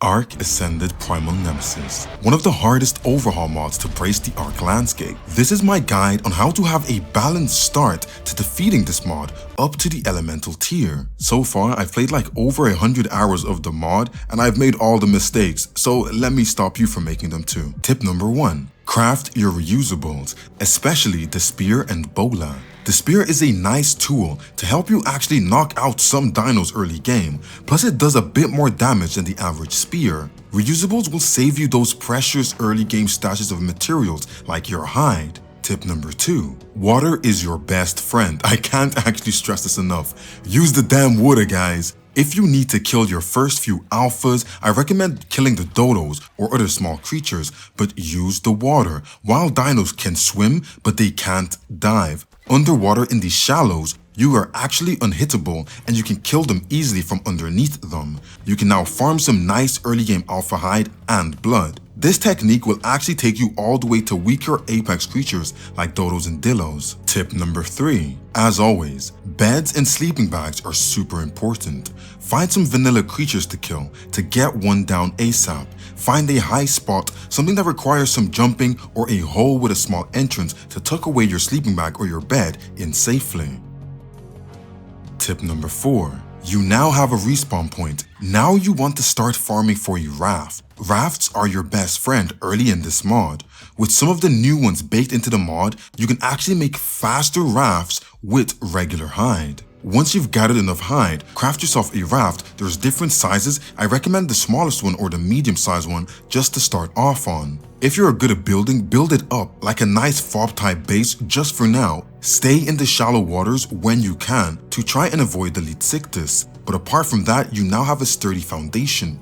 Ark Ascended Primal Nemesis, one of the hardest overhaul mods to brace the Ark landscape. This is my guide on how to have a balanced start to defeating this mod up to the elemental tier. So far, I've played like over 100 hours of the mod and I've made all the mistakes, so let me stop you from making them too. Tip number 1. Craft your reusables, especially the spear and bola. The spear is a nice tool to help you actually knock out some dinos early game, plus it does a bit more damage than the average spear. Reusables will save you those precious early game stashes of materials like your hide. Tip number 2. Water is your best friend. I can't actually stress this enough. Use the damn water, guys. If you need to kill your first few alphas, I recommend killing the dodos or other small creatures, but use the water. Wild dinos can swim, but they can't dive. Underwater in the shallows, you are actually unhittable and you can kill them easily from underneath them. You can now farm some nice early game alpha hide and blood. This technique will actually take you all the way to weaker apex creatures like dodos and dillos. Tip number 3. As always, beds and sleeping bags are super important. Find some vanilla creatures to kill to get one down ASAP. Find a high spot, something that requires some jumping or a hole with a small entrance to tuck away your sleeping bag or your bed in safely. Tip number 4. You now have a respawn point. Now you want to start farming for your raft. Rafts are your best friend early in this mod. With some of the new ones baked into the mod, you can actually make faster rafts with regular hide. Once you've gathered enough hide, craft yourself a raft. There's different sizes. I recommend the smallest one or the medium sized one just to start off on. If you're good at building, build it up like a nice fob type base just for now. Stay in the shallow waters when you can to try and avoid the lead sickness. But apart from that, you now have a sturdy foundation.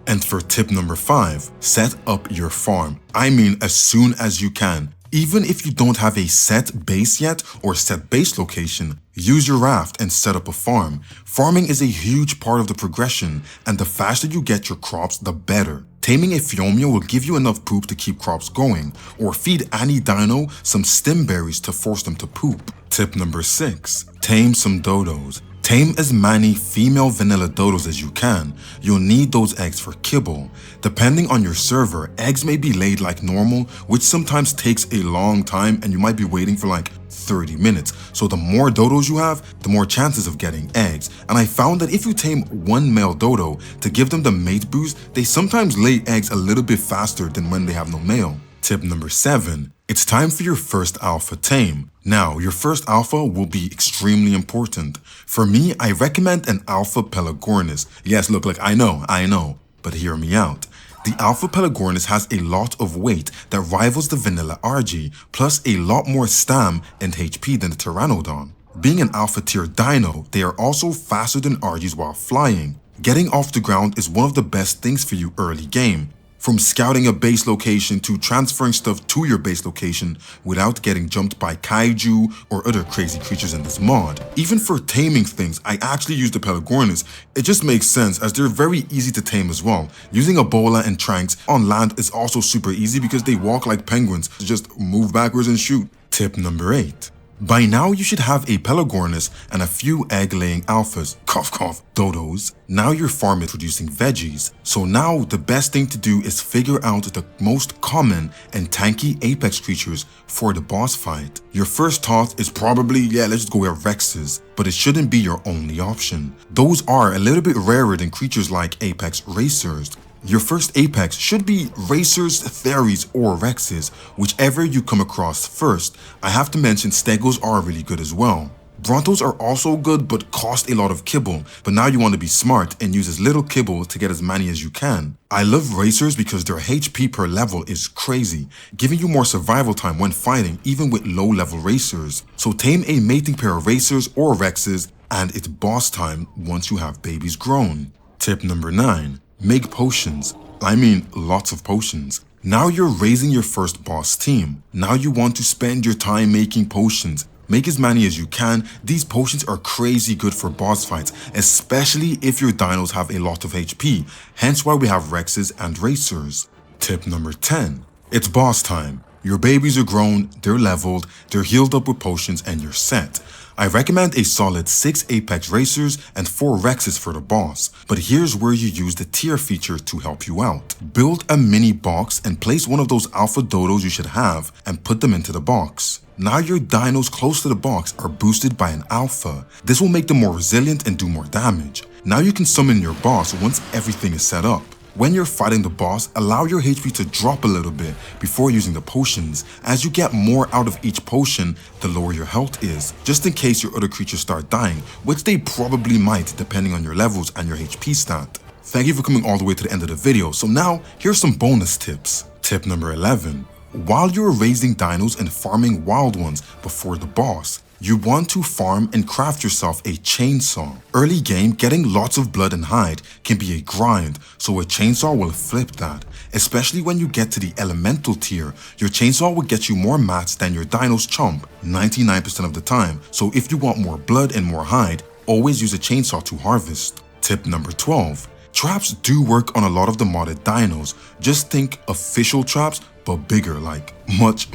And for tip number 5, set up your farm. I mean as soon as you can. Even if you don't have a set base yet or set base location, use your raft and set up a farm. Farming is a huge part of the progression, and the faster you get your crops, the better. Taming a Phiomia will give you enough poop to keep crops going, or feed any dino some stem berries to force them to poop. Tip number 6. Tame some dodos. Tame as many female vanilla dodos as you can. You'll need those eggs for kibble. Depending on your server, eggs may be laid like normal, which sometimes takes a long time and you might be waiting for like 30 minutes. So the more dodos you have, the more chances of getting eggs. And I found that if you tame one male dodo to give them the mate boost, they sometimes lay eggs a little bit faster than when they have no male. Tip number 7. It's time for your first alpha tame. Now, your first alpha will be extremely important. For me, I recommend an Alpha Pelagornis. Yes, look, like I know, but hear me out. The Alpha Pelagornis has a lot of weight that rivals the vanilla RG, plus a lot more stam and HP than the Pteranodon. Being an alpha tier dino, they are also faster than RGs while flying. Getting off the ground is one of the best things for you early game. From scouting a base location to transferring stuff to your base location without getting jumped by kaiju or other crazy creatures in this mod. Even for taming things, I actually use the Pelagornis. It just makes sense as they're very easy to tame as well. Using a bola and tranks on land is also super easy because they walk like penguins, just move backwards and shoot. Tip number 8. By now you should have a Pelagornis and a few egg-laying alphas, cough cough, dodos. Now your farm is producing veggies. So now the best thing to do is figure out the most common and tanky apex creatures for the boss fight. Your first thought is probably, let's just go with Rexes, but it shouldn't be your only option. Those are a little bit rarer than creatures like apex racers. Your first apex should be racers, theries, or Rexes, whichever you come across first. I have to mention stegos are really good as well. Brontos are also good but cost a lot of kibble, but now you want to be smart and use as little kibble to get as many as you can. I love racers because their HP per level is crazy, giving you more survival time when fighting even with low level racers. So tame a mating pair of racers or Rexes and it's boss time once you have babies grown. Tip number 9. Make potions. I mean lots of potions. Now you're raising your first boss team. Now you want to spend your time making potions. Make as many as you can. These potions are crazy good for boss fights, especially if your dinos have a lot of HP, hence why we have Rexes and Racers. Tip number 10. It's boss time. Your babies are grown, they're leveled, they're healed up with potions, and you're set. I recommend a solid 6 Apex Racers and 4 Rexes for the boss, but here's where you use the tier feature to help you out. Build a mini box and place one of those Alpha Dodos you should have and put them into the box. Now your dinos close to the box are boosted by an alpha. This will make them more resilient and do more damage. Now you can summon your boss once everything is set up. When you're fighting the boss, allow your HP to drop a little bit before using the potions. As you get more out of each potion, the lower your health is, just in case your other creatures start dying, which they probably might depending on your levels and your HP stat. Thank you for coming all the way to the end of the video, so now here's some bonus tips. Tip number 11. While you're raising dinos and farming wild ones before the boss, you want to farm and craft yourself a chainsaw. Early game, getting lots of blood and hide can be a grind, so a chainsaw will flip that. Especially when you get to the elemental tier, your chainsaw will get you more mats than your dino's chump 99% of the time, so if you want more blood and more hide, always use a chainsaw to harvest. Tip number 12. Traps do work on a lot of the modded dinos. Just think official traps, but bigger, like much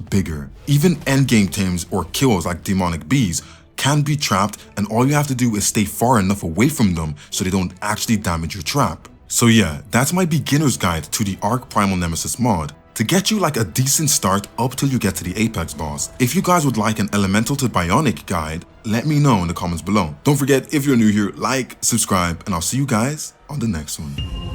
bigger. Even endgame tames or kills like demonic bees can be trapped, and all you have to do is stay far enough away from them so they don't actually damage your trap. So yeah, that's my beginner's guide to the Ark Primal Nemesis mod, to get you like a decent start up till you get to the Apex boss. If you guys would like an Elemental to Bionic guide, let me know in the comments below. Don't forget, if you're new here, like, subscribe, and I'll see you guys on the next one.